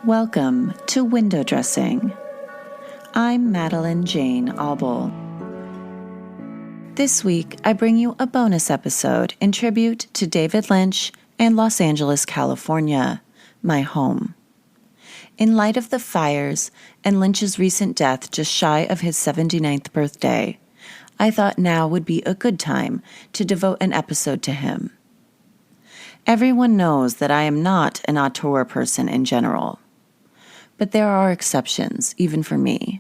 Welcome to Window Dressing. I'm Madeline Jane Auble. This week, I bring you a bonus episode in tribute to David Lynch and Los Angeles, California, my home. In light of the fires and Lynch's recent death just shy of his 79th birthday, I thought now would be a good time to devote an episode to him. Everyone knows that I am not an auteur person in general. But there are exceptions, even for me.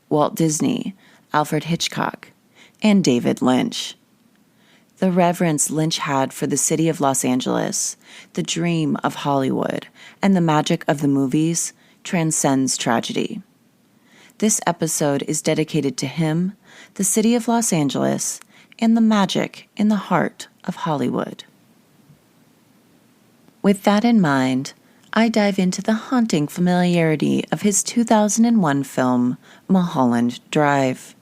Walt Disney, Alfred Hitchcock, and David Lynch. The reverence Lynch had for the city of Los Angeles, the dream of Hollywood, and the magic of the movies transcends tragedy. This episode is dedicated to him, the city of Los Angeles, and the magic in the heart of Hollywood. With that in mind, I dive into the haunting familiarity of his 2001 film, Mulholland Drive.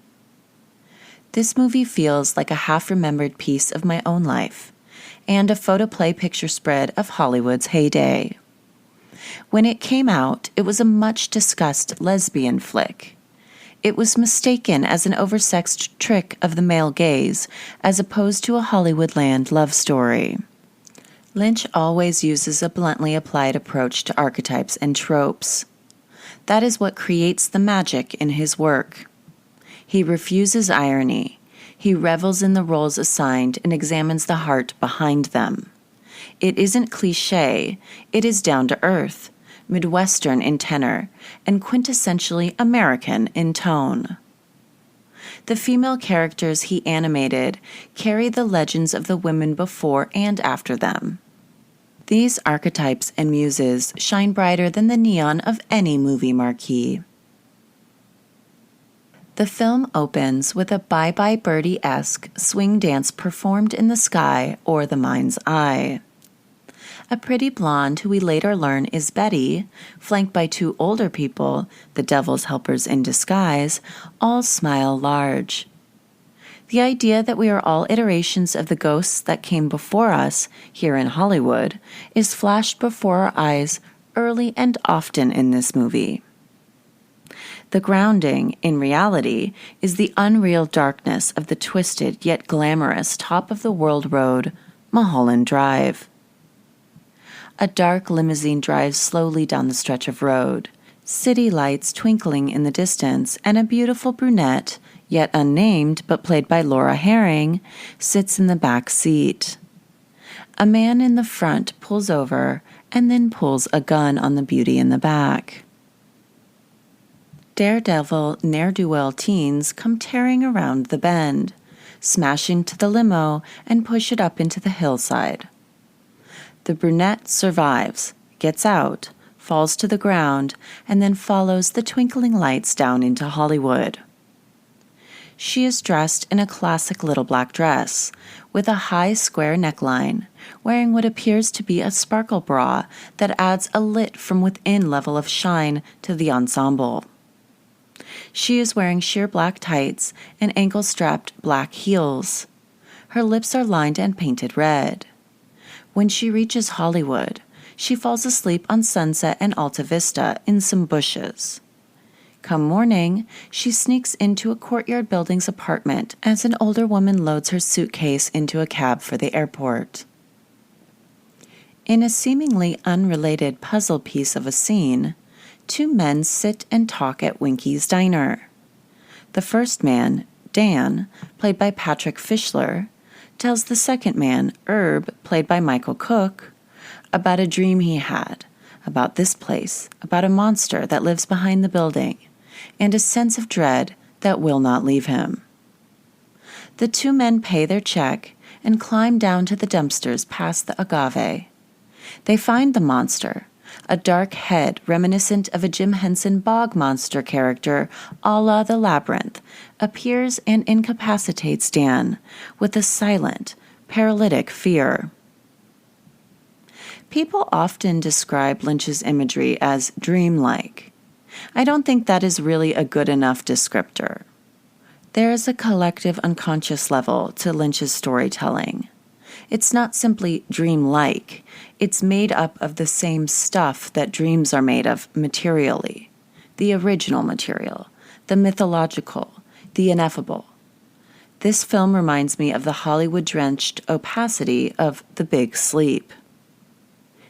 This movie feels like a half-remembered piece of my own life, and a photoplay picture spread of Hollywood's heyday. When it came out, it was a much-discussed lesbian flick. It was mistaken as an oversexed trick of the male gaze, as opposed to a Hollywoodland love story. Lynch always uses a bluntly applied approach to archetypes and tropes. That is what creates the magic in his work. He refuses irony. He revels in the roles assigned and examines the heart behind them. It isn't cliché, it is down to earth, Midwestern in tenor, and quintessentially American in tone. The female characters he animated carry the legends of the women before and after them. These archetypes and muses shine brighter than the neon of any movie marquee. The film opens with a Bye Bye Birdie-esque swing dance performed in the sky or the mind's eye. A pretty blonde who we later learn is Betty, flanked by two older people, the devil's helpers in disguise, all smile large. The idea that we are all iterations of the ghosts that came before us here in Hollywood is flashed before our eyes early and often in this movie. The grounding, in reality, is the unreal darkness of the twisted yet glamorous top-of-the-world road, Mulholland Drive. A dark limousine drives slowly down the stretch of road, city lights twinkling in the distance, and a beautiful brunette, yet unnamed but played by Laura Herring, sits in the back seat. A man in the front pulls over and then pulls a gun on the beauty in the back. Daredevil, ne'er-do-well teens come tearing around the bend, smash into the limo, and push it up into the hillside. The brunette survives, gets out, falls to the ground, and then follows the twinkling lights down into Hollywood. She is dressed in a classic little black dress, with a high square neckline, wearing what appears to be a sparkle bra that adds a lit-from-within level of shine to the ensemble. She is wearing sheer black tights and ankle-strapped black heels. Her lips are lined and painted red. When she reaches Hollywood, she falls asleep on Sunset and Alta Vista in some bushes. Come morning, she sneaks into a courtyard building's apartment as an older woman loads her suitcase into a cab for the airport. In a seemingly unrelated puzzle piece of a scene, two men sit and talk at Winky's Diner. The first man, Dan, played by Patrick Fischler, tells the second man, Herb, played by Michael Cook, about a dream he had, about this place, about a monster that lives behind the building, and a sense of dread that will not leave him. The two men pay their check and climb down to the dumpsters past the agave. They find the monster, a dark head reminiscent of a Jim Henson bog monster character a la The Labyrinth, appears and incapacitates Dan with a silent, paralytic fear. People often describe Lynch's imagery as dreamlike. I don't think that is really a good enough descriptor. There is a collective unconscious level to Lynch's storytelling. It's not simply dreamlike. It's made up of the same stuff that dreams are made of materially. The original material, the mythological, the ineffable. This film reminds me of the Hollywood-drenched opacity of The Big Sleep.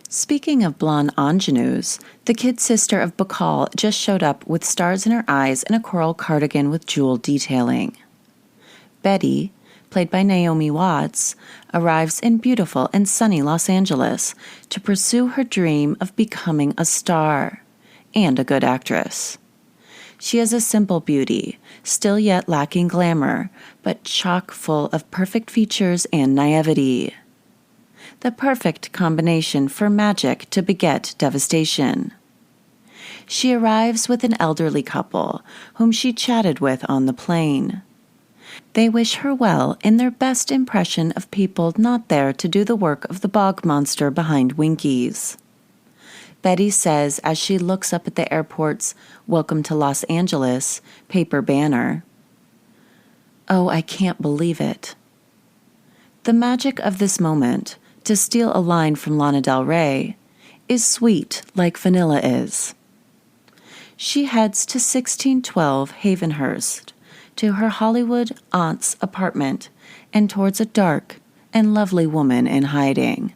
Speaking of blonde ingenues, the kid sister of Bacall just showed up with stars in her eyes and a coral cardigan with jewel detailing. Betty, played by Naomi Watts, arrives in beautiful and sunny Los Angeles to pursue her dream of becoming a star and a good actress. She is a simple beauty, still yet lacking glamour, but chock full of perfect features and naivety. The perfect combination for magic to beget devastation. She arrives with an elderly couple whom she chatted with on the plane. They wish her well in their best impression of people not there to do the work of the bog monster behind Winkies. Betty says as she looks up at the airport's "Welcome to Los Angeles" paper banner, "Oh, I can't believe it." The magic of this moment, to steal a line from Lana Del Rey, is sweet like vanilla is. She heads to 1612 Havenhurst, to her Hollywood aunt's apartment, and towards a dark and lovely woman in hiding.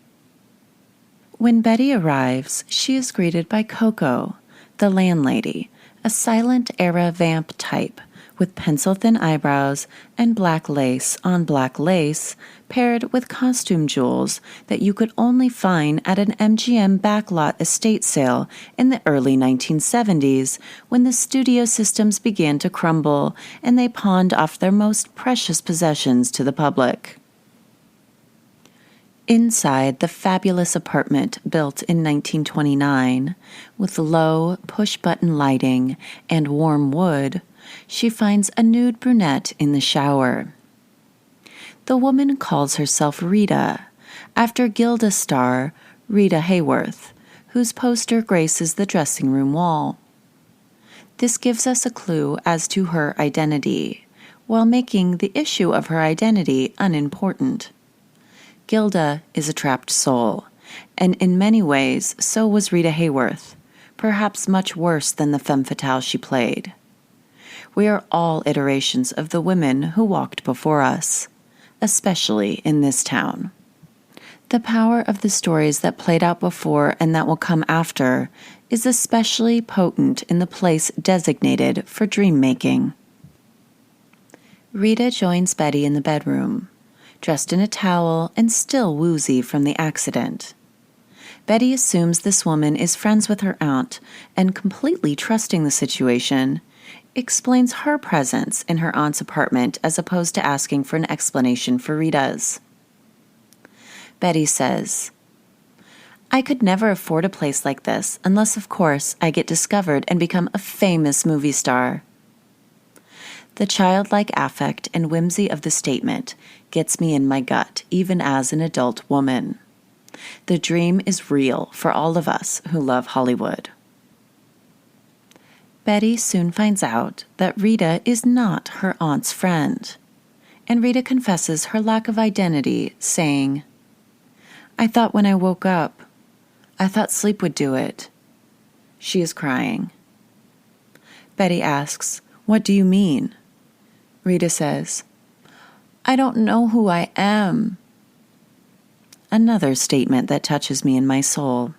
When Betty arrives, she is greeted by Coco, the landlady, a silent era vamp type with pencil-thin eyebrows and black lace on black lace paired with costume jewels that you could only find at an MGM backlot estate sale in the early 1970s when the studio systems began to crumble and they pawned off their most precious possessions to the public. Inside the fabulous apartment built in 1929, with low, push-button lighting and warm wood, she finds a nude brunette in the shower. The woman calls herself Rita, after Gilda star Rita Hayworth, whose poster graces the dressing room wall. This gives us a clue as to her identity, while making the issue of her identity unimportant. Gilda is a trapped soul, and in many ways so was Rita Hayworth, perhaps much worse than the femme fatale she played. We are all iterations of the women who walked before us, especially in this town. The power of the stories that played out before and that will come after is especially potent in the place designated for dream-making. Rita joins Betty in the bedroom, dressed in a towel and still woozy from the accident. Betty assumes this woman is friends with her aunt and, completely trusting the situation, explains her presence in her aunt's apartment as opposed to asking for an explanation for Rita's. Betty says, "I could never afford a place like this unless, of course, I get discovered and become a famous movie star." The childlike affect and whimsy of the statement gets me in my gut, even as an adult woman. The dream is real for all of us who love Hollywood. Betty soon finds out that Rita is not her aunt's friend, and Rita confesses her lack of identity, saying, "I thought when I woke up, I thought sleep would do it." She is crying. Betty asks, "What do you mean?" Rita says, "I don't know who I am." Another statement that touches me in my soul.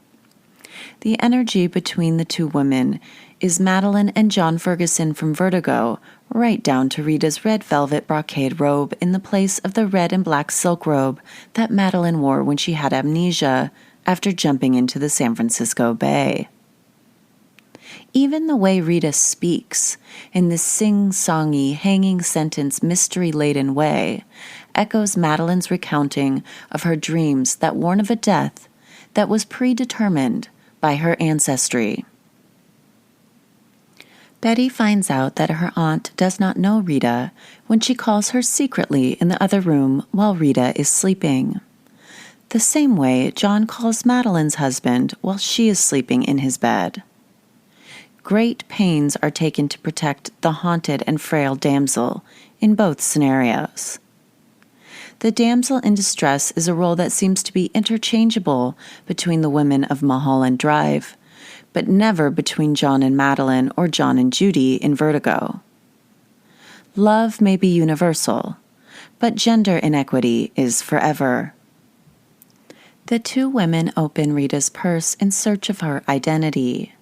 The energy between the two women is Madeline and John Ferguson from Vertigo, right down to Rita's red velvet brocade robe in the place of the red and black silk robe that Madeline wore when she had amnesia after jumping into the San Francisco Bay. Even the way Rita speaks, in this sing-songy, hanging sentence, mystery-laden way, echoes Madeline's recounting of her dreams that warn of a death that was predetermined by her ancestry. Betty finds out that her aunt does not know Rita when she calls her secretly in the other room while Rita is sleeping. The same way John calls Madeline's husband while she is sleeping in his bed. Great pains are taken to protect the haunted and frail damsel in both scenarios. the damsel in distress is a role that seems to be interchangeable between the women of Mulholland Drive, but never between John and Madeleine or John and Judy in Vertigo. Love may be universal, but gender inequity is forever. The two women open Rita's purse in search of her identity.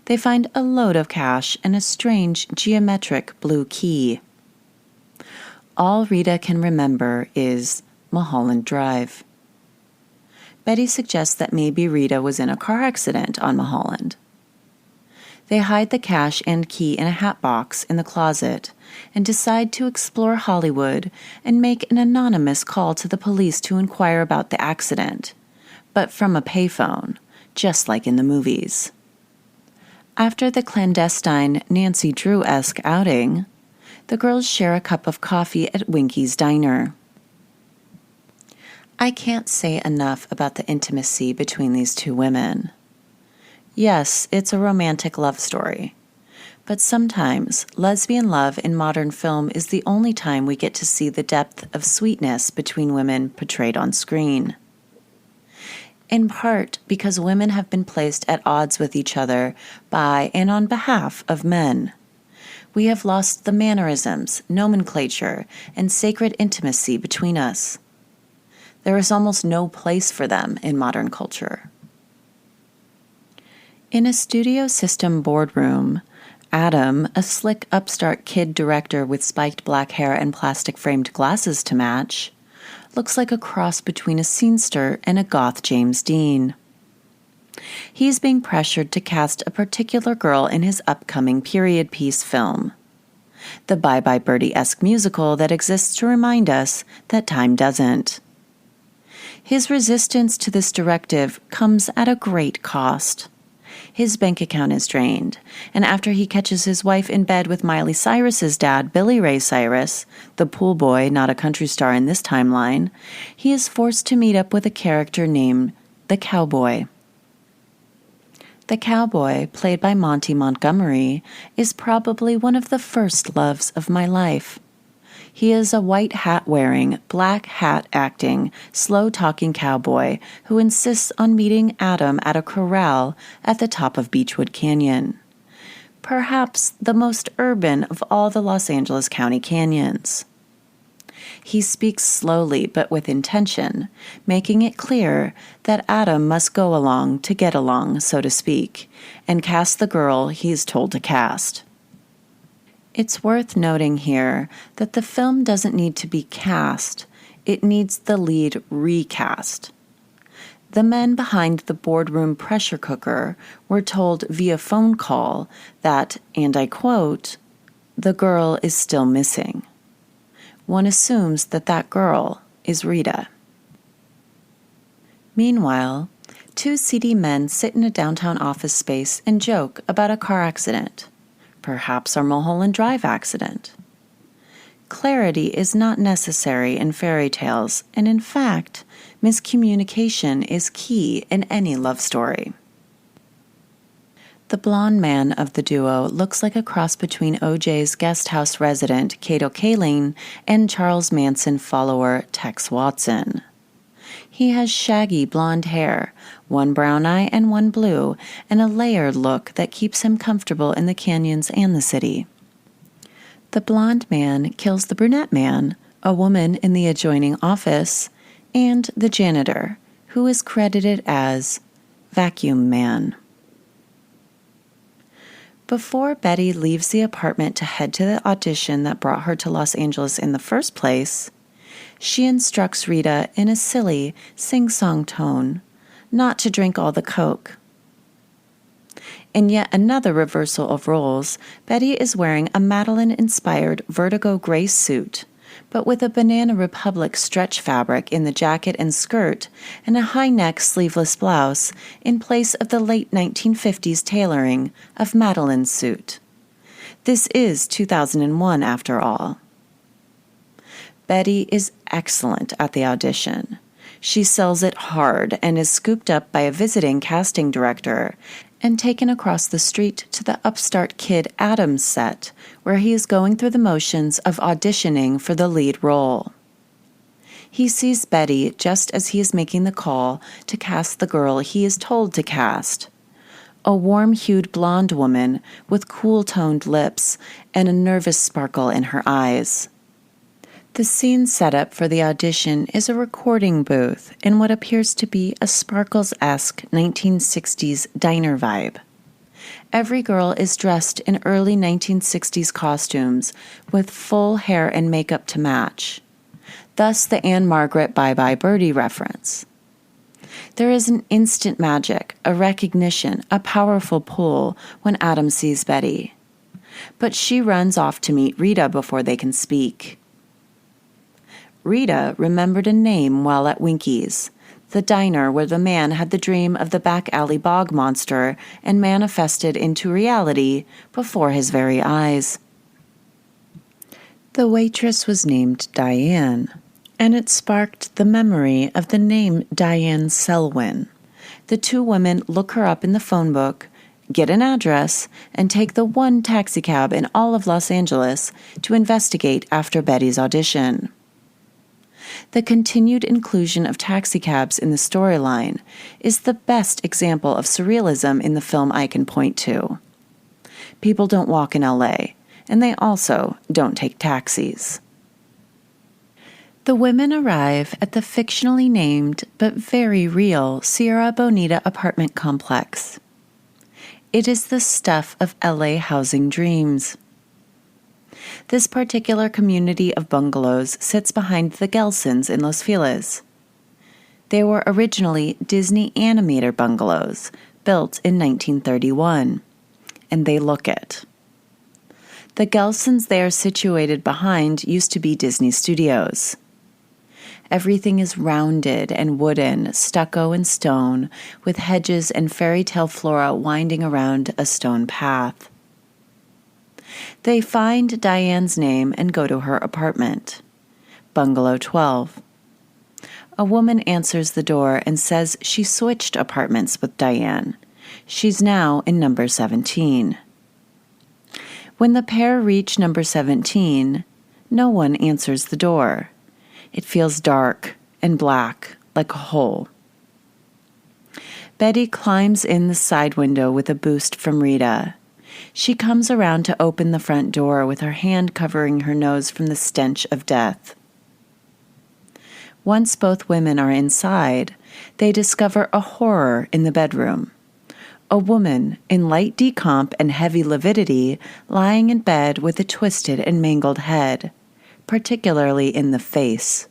They find a load of cash and a strange geometric blue key. All Rita can remember is Mulholland Drive. Betty suggests that maybe Rita was in a car accident on Mulholland. They hide the cash and key in a hat box in the closet and decide to explore Hollywood and make an anonymous call to the police to inquire about the accident, but from a payphone, just like in the movies. After the clandestine Nancy Drew-esque outing, the girls share a cup of coffee at Winky's Diner. I can't say enough about the intimacy between these two women. Yes, it's a romantic love story, but sometimes lesbian love in modern film is the only time we get to see the depth of sweetness between women portrayed on screen. In part because women have been placed at odds with each other by and on behalf of men. We have lost the mannerisms, nomenclature, and sacred intimacy between us. There is almost no place for them in modern culture. In a studio system boardroom, Adam, a slick upstart kid director with spiked black hair and plastic-framed glasses to match, looks like a cross between a scenester and a goth James Dean. He's being pressured to cast a particular girl in his upcoming period piece film, the Bye Bye Birdie-esque musical that exists to remind us that time doesn't. His resistance to this directive comes at a great cost. His bank account is drained, and after he catches his wife in bed with Miley Cyrus's dad, Billy Ray Cyrus, the pool boy, not a country star in this timeline, he is forced to meet up with a character named the Cowboy. The Cowboy, played by Monty Montgomery, is probably one of the first loves of my life. He is a white hat-wearing, black hat-acting, slow-talking cowboy who insists on meeting Adam at a corral at the top of Beechwood Canyon, perhaps the most urban of all the Los Angeles County canyons. He speaks slowly but with intention, making it clear that Adam must go along to get along, so to speak, and cast the girl he is told to cast. It's worth noting here that the film doesn't need to be cast, it needs the lead recast. The men behind the boardroom pressure cooker were told via phone call that, and I quote, "the girl is still missing." One assumes that that girl is Rita. Meanwhile, two seedy men sit in a downtown office space and joke about a car accident. Perhaps our Mulholland Drive accident. Clarity is not necessary in fairy tales, and in fact, miscommunication is key in any love story. The blonde man of the duo looks like a cross between O.J.'s guest house resident, Kato Kaling, and Charles Manson follower, Tex Watson. He has shaggy blonde hair, one brown eye and one blue, and a layered look that keeps him comfortable in the canyons and the city. The blonde man kills the brunette man, a woman in the adjoining office, and the janitor, who is credited as Vacuum Man. Before Betty leaves the apartment to head to the audition that brought her to Los Angeles in the first place, she instructs Rita in a silly, sing-song tone not to drink all the Coke. In yet another reversal of roles, Betty is wearing a Madeleine-inspired Vertigo gray suit, but with a Banana Republic stretch fabric in the jacket and skirt and a high-neck sleeveless blouse in place of the late 1950s tailoring of Madeleine's suit. This is 2001 after all. Betty is excellent at the audition. She sells it hard and is scooped up by a visiting casting director and taken across the street to the upstart kid Adam's set, where he is going through the motions of auditioning for the lead role. He sees Betty just as he is making the call to cast the girl he is told to cast. A warm-hued blonde woman with cool-toned lips and a nervous sparkle in her eyes. The scene setup for the audition is a recording booth in what appears to be a Sparkles-esque 1960s diner vibe. Every girl is dressed in early 1960s costumes with full hair and makeup to match. Thus the Anne Margaret Bye Bye Birdie reference. There is an instant magic, a recognition, a powerful pull when Adam sees Betty. But she runs off to meet Rita before they can speak. Rita remembered a name while at Winky's, the diner where the man had the dream of the back alley bog monster and manifested into reality before his very eyes. The waitress was named Diane, and it sparked the memory of the name Diane Selwyn. The two women look her up in the phone book, get an address, and take the one taxicab in all of Los Angeles to investigate after Betty's audition. The continued inclusion of taxicabs in the storyline is the best example of surrealism in the film I can point to. People don't walk in LA, and they also don't take taxis. The women arrive at the fictionally named but very real Sierra Bonita apartment complex. It is the stuff of LA housing dreams. This particular community of bungalows sits behind the Gelsons in Los Feliz. They were originally Disney animator bungalows built in 1931, and they look it. The Gelsons they are situated behind used to be Disney Studios. Everything is rounded and wooden, stucco and stone, with hedges and fairy tale flora winding around a stone path. They find Diane's name and go to her apartment. Bungalow 12. A woman answers the door and says she switched apartments with Diane. She's now in number 17. When the pair reach number 17, no one answers the door. It feels dark and black, like a hole. Betty climbs in the side window with a boost from Rita. She comes around to open the front door with her hand covering her nose from the stench of death. Once both women are inside, they discover a horror in the bedroom. A woman in light decomp and heavy lividity lying in bed with a twisted and mangled head, particularly in the face.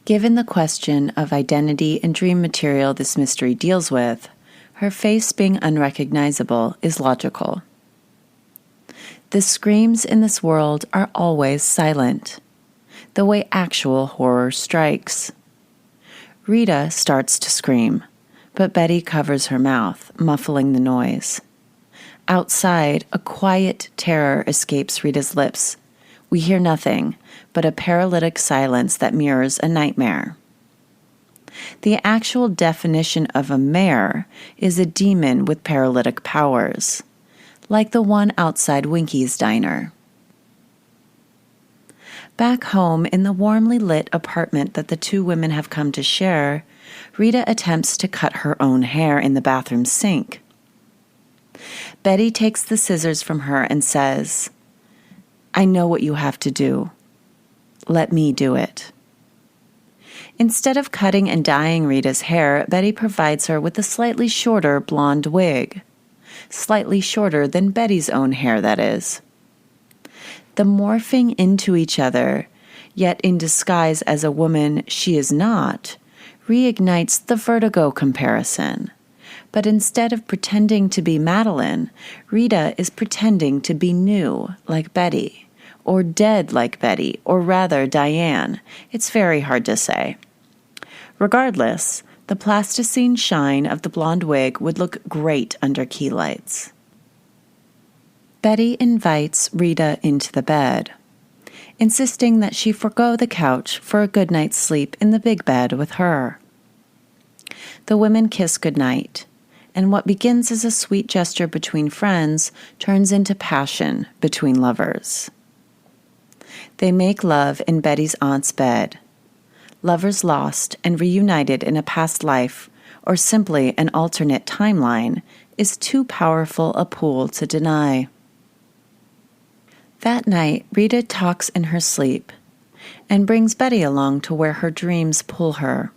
Given the question of identity and dream material this mystery deals with, her face being unrecognizable is logical. The screams in this world are always silent, the way actual horror strikes. Rita starts to scream, but Betty covers her mouth, muffling the noise. Outside, a quiet terror escapes Rita's lips. We hear nothing but a paralytic silence that mirrors a nightmare. The actual definition of a mare is a demon with paralytic powers, like the one outside Winky's diner. Back home in the warmly lit apartment that the two women have come to share, Rita attempts to cut her own hair in the bathroom sink. Betty takes the scissors from her and says, "I know what you have to do. Let me do it." Instead of cutting and dyeing Rita's hair, Betty provides her with a slightly shorter blonde wig. Slightly shorter than Betty's own hair, that is. The morphing into each other, yet in disguise as a woman she is not, reignites the Vertigo comparison. But instead of pretending to be Madeleine, Rita is pretending to be new, like Betty, or dead like Betty, or rather Diane. It's very hard to say. Regardless, the plasticine shine of the blonde wig would look great under key lights. Betty invites Rita into the bed, insisting that she forgo the couch for a good night's sleep in the big bed with her. The women kiss goodnight, and what begins as a sweet gesture between friends turns into passion between lovers. They make love in Betty's aunt's bed. lovers lost and reunited in a past life, or simply an alternate timeline, is too powerful a pool to deny. That night, Rita talks in her sleep and brings Betty along to where her dreams pull her,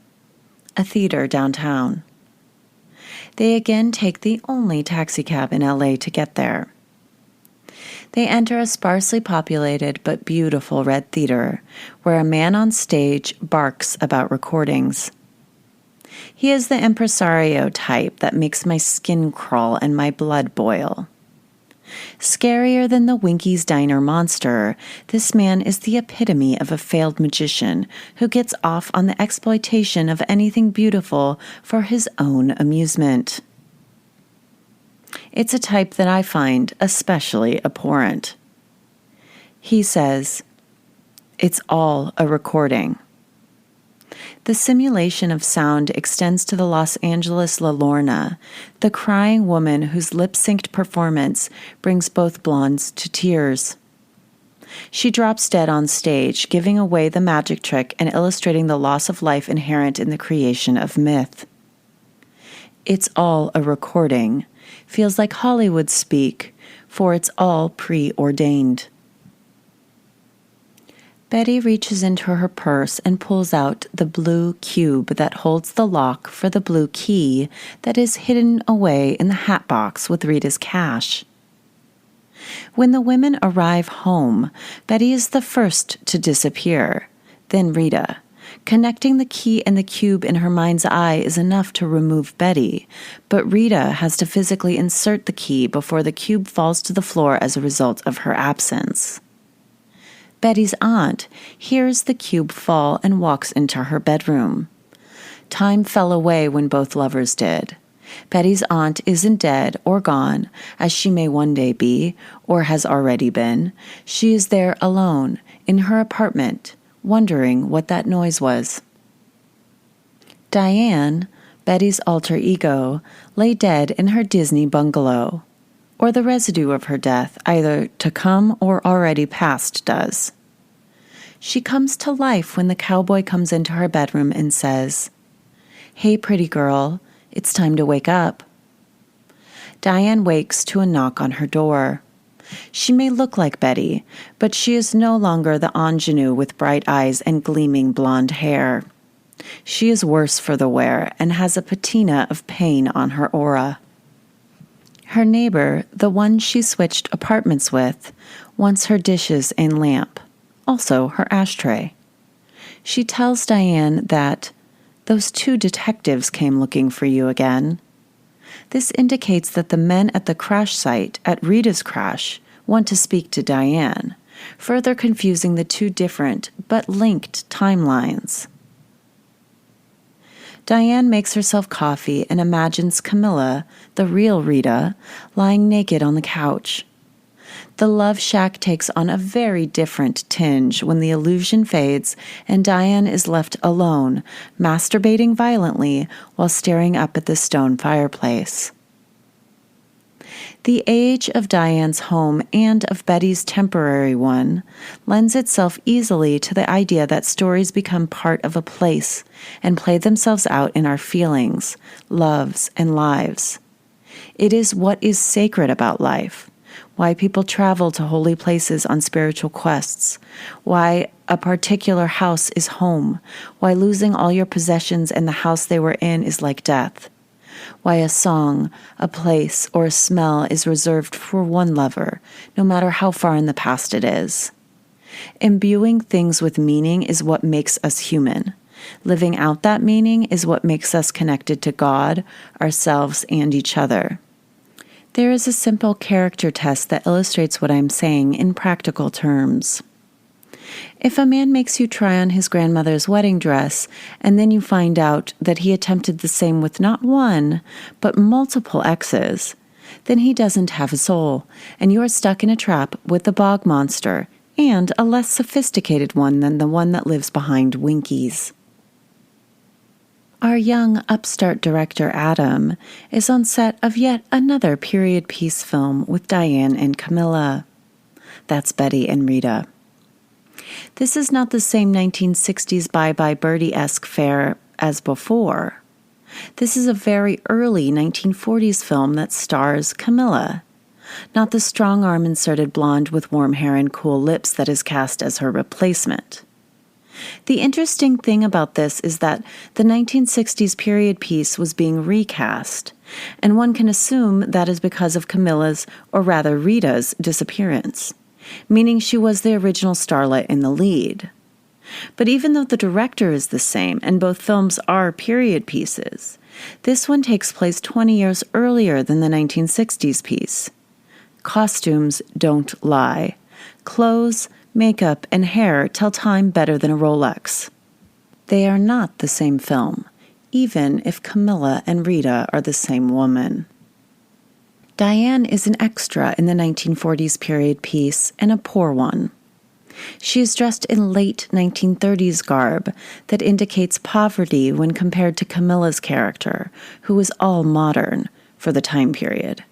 a theater downtown. They again take the only taxicab in LA to get there. They enter a sparsely populated but beautiful red theater where a man on stage barks about recordings. He is the impresario type that makes my skin crawl and my blood boil. Scarier than the Winky's Diner monster, this man is the epitome of a failed magician who gets off on the exploitation of anything beautiful for his own amusement. It's a type that I find especially abhorrent. He says, "It's all a recording." The simulation of sound extends to the Los Angeles La Lorna, the crying woman whose lip-synced performance brings both blondes to tears. She drops dead on stage, giving away the magic trick and illustrating the loss of life inherent in the creation of myth. "It's all a recording" feels like Hollywood speak, for it's all preordained. Betty reaches into her purse and pulls out the blue cube that holds the lock for the blue key that is hidden away in the hat box with Rita's cash. When the women arrive home, Betty is the first to disappear, then Rita. Connecting the key and the cube in her mind's eye is enough to remove Betty, but Rita has to physically insert the key before the cube falls to the floor as a result of her absence. Betty's aunt hears the cube fall and walks into her bedroom. Time fell away when both lovers did. Betty's aunt isn't dead or gone, as she may one day be, or has already been. She is there alone, in her apartment, wondering what that noise was. Diane, Betty's alter ego, lay dead in her Disney bungalow, or the residue of her death, either to come or already past, does. She comes to life when the cowboy comes into her bedroom and says, "Hey, pretty girl, it's time to wake up." Diane wakes to a knock on her door. She may look like Betty, but she is no longer the ingenue with bright eyes and gleaming blonde hair. She is worse for the wear and has a patina of pain on her aura. Her neighbor, the one she switched apartments with, wants her dishes and lamp, also her ashtray. She tells Diane that those two detectives came looking for you again. This indicates that the men at the crash site at Rita's crash want to speak to Diane, further confusing the two different but linked timelines. Diane makes herself coffee and imagines Camilla, the real Rita, lying naked on the couch. The love shack takes on a very different tinge when the illusion fades and Diane is left alone, masturbating violently while staring up at the stone fireplace. The age of Diane's home and of Betty's temporary one lends itself easily to the idea that stories become part of a place and play themselves out in our feelings, loves, and lives. It is what is sacred about life, why people travel to holy places on spiritual quests, why a particular house is home, why losing all your possessions and the house they were in is like death, why a song, a place, or a smell is reserved for one lover, no matter how far in the past it is. Imbuing things with meaning is what makes us human. Living out that meaning is what makes us connected to God, ourselves, and each other. There is a simple character test that illustrates what I'm saying in practical terms. If a man makes you try on his grandmother's wedding dress, and then you find out that he attempted the same with not one, but multiple exes, then he doesn't have a soul, and you are stuck in a trap with the bog monster, and a less sophisticated one than the one that lives behind Winky's. Our young upstart director Adam is on set of yet another period piece film with Diane and Camilla. That's Betty and Rita. This is not the same 1960s Bye Bye Birdie-esque fare as before. This is a very early 1940s film that stars Camilla, not the strong-arm inserted blonde with warm hair and cool lips that is cast as her replacement. The interesting thing about this is that the 1960s period piece was being recast, and one can assume that is because of Camilla's, or rather Rita's, disappearance, meaning she was the original starlet in the lead. But even though the director is the same and both films are period pieces, this one takes place 20 years earlier than the 1960s piece. Costumes don't lie. Clothes, makeup, and hair tell time better than a Rolex. They are not the same film, even if Camilla and Rita are the same woman. Diane is an extra in the 1940s period piece, and a poor one. She is dressed in late 1930s garb that indicates poverty when compared to Camilla's character, who was all modern for the time period,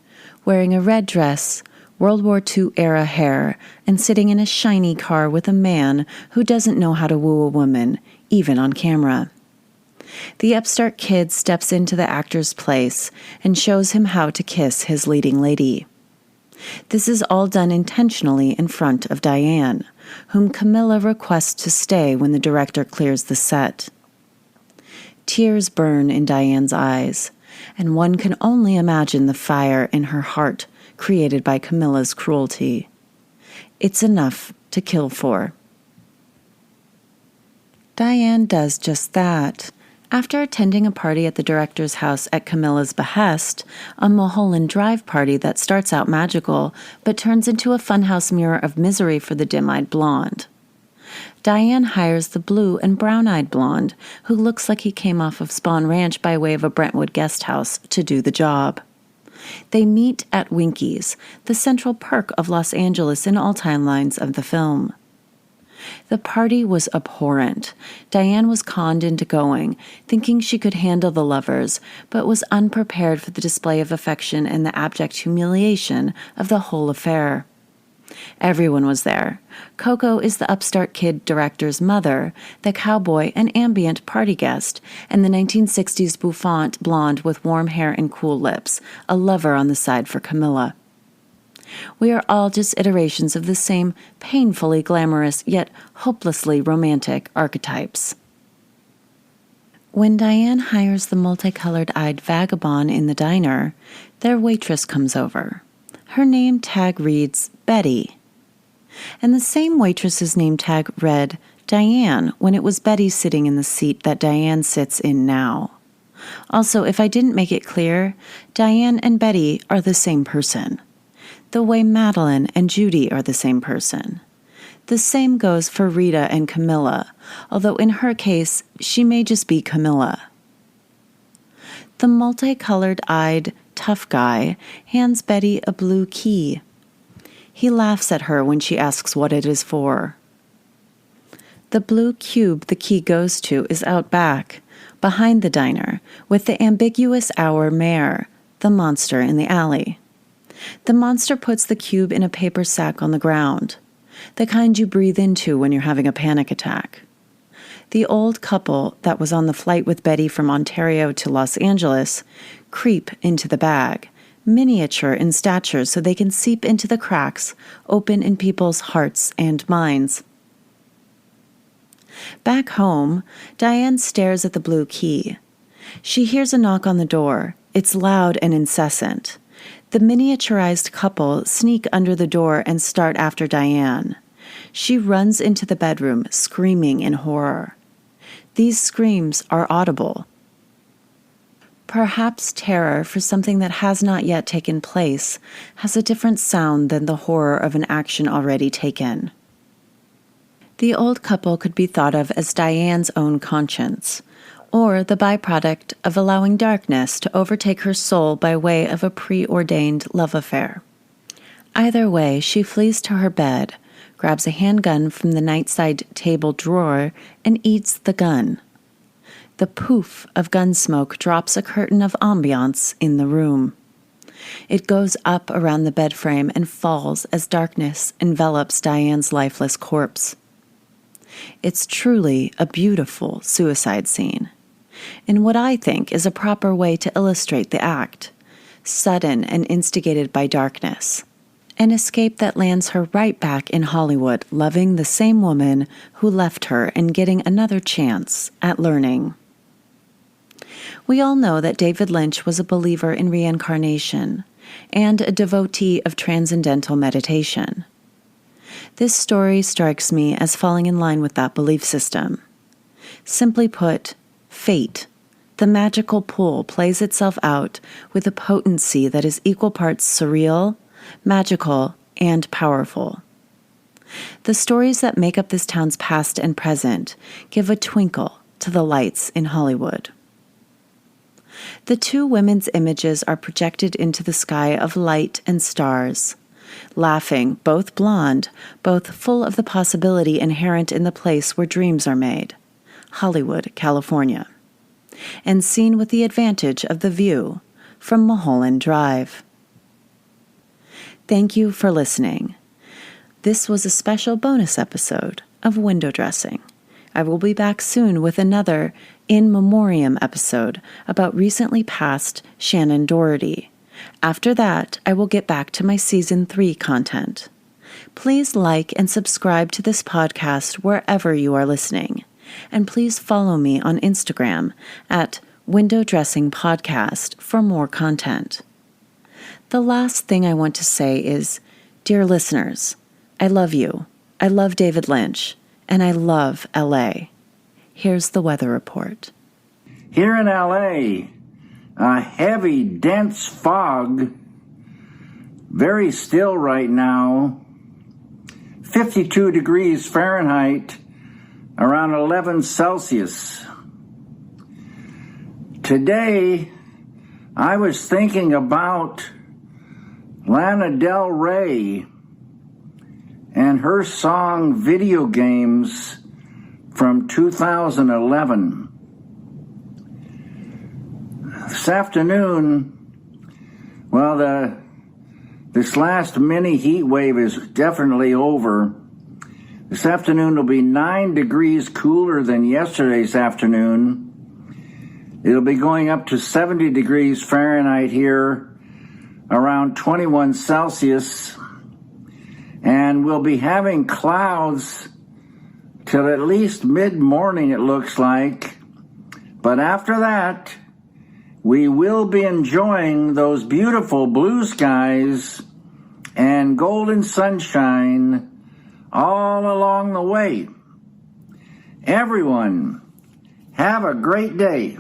wearing a red dress, World War II-era hair, and sitting in a shiny car with a man who doesn't know how to woo a woman, even on camera. The upstart kid steps into the actor's place and shows him how to kiss his leading lady. This is all done intentionally in front of Diane, whom Camilla requests to stay when the director clears the set. Tears burn in Diane's eyes, and one can only imagine the fire in her heart created by Camilla's cruelty. It's enough to kill for. Diane does just that. After attending a party at the director's house at Camilla's behest, a Mulholland Drive party that starts out magical but turns into a funhouse mirror of misery for the dim-eyed blonde, Diane hires the blue and brown-eyed blonde, who looks like he came off of Spawn Ranch by way of a Brentwood guest house, to do the job. They meet at Winky's, the central perk of Los Angeles in all timelines of the film. The party was abhorrent. Diane was conned into going, thinking she could handle the lovers, but was unprepared for the display of affection and the abject humiliation of the whole affair. Everyone was there. Coco is the upstart kid director's mother, the cowboy and ambient party guest, and the 1960s bouffant blonde with warm hair and cool lips, a lover on the side for Camilla. We are all just iterations of the same painfully glamorous yet hopelessly romantic archetypes. When Diane hires the multicolored-eyed vagabond in the diner, their waitress comes over. Her name tag reads Betty, and the same waitress's name tag read Diane when it was Betty sitting in the seat that Diane sits in now. Also, if I didn't make it clear, Diane and Betty are the same person. The way Madeleine and Judy are the same person. The same goes for Rita and Camilla, although in her case, she may just be Camilla. The multicolored-eyed tough guy hands Betty a blue key. He laughs at her when she asks what it is for. The blue cube the key goes to is out back, behind the diner, with the ambiguous hour mare, the monster in the alley. The monster puts the cube in a paper sack on the ground, the kind you breathe into when you're having a panic attack. The old couple that was on the flight with Betty from Ontario to Los Angeles creep into the bag, miniature in stature so they can seep into the cracks open in people's hearts and minds. Back home, Diane stares at the blue key. She hears a knock on the door. It's loud and incessant. The miniaturized couple sneak under the door and start after Diane. She runs into the bedroom, screaming in horror. These screams are audible. Perhaps terror for something that has not yet taken place has a different sound than the horror of an action already taken. The old couple could be thought of as Diane's own conscience, or the byproduct of allowing darkness to overtake her soul by way of a preordained love affair. Either way, she flees to her bed, grabs a handgun from the nightside table drawer, and eats the gun. The poof of gun smoke drops a curtain of ambiance in the room. It goes up around the bed frame and falls as darkness envelops Diane's lifeless corpse. It's truly a beautiful suicide scene, in what I think is a proper way to illustrate the act, sudden and instigated by darkness, an escape that lands her right back in Hollywood loving the same woman who left her and getting another chance at learning. We all know that David Lynch was a believer in reincarnation and a devotee of transcendental meditation. This story strikes me as falling in line with that belief system. Simply put, fate, the magical pull, plays itself out with a potency that is equal parts surreal, magical, and powerful. The stories that make up this town's past and present give a twinkle to the lights in Hollywood. The two women's images are projected into the sky of light and stars, laughing, both blonde, both full of the possibility inherent in the place where dreams are made, Hollywood, California, and seen with the advantage of the view from Mulholland Drive. Thank you for listening. This was a special bonus episode of Window Dressing. I will be back soon with another In Memoriam episode about recently passed Shannon Doherty. After that, I will get back to my Season 3 content. Please like and subscribe to this podcast wherever you are listening. And please follow me on Instagram at Window Dressing Podcast for more content. The last thing I want to say is, dear listeners, I love you. I love David Lynch. And I love LA. Here's the weather report. Here in LA, a heavy, dense fog. Very still right now. 52 degrees Fahrenheit, around 11 Celsius. Today, I was thinking about Lana Del Rey and her song Video Games from 2011. This afternoon, well, this last mini heat wave is definitely over. This afternoon will be 9 degrees cooler than yesterday's afternoon. It'll be going up to 70 degrees Fahrenheit here, around 21 Celsius. And we'll be having clouds till at least mid-morning, it looks like. But after that, we will be enjoying those beautiful blue skies and golden sunshine all along the way. Everyone, have a great day.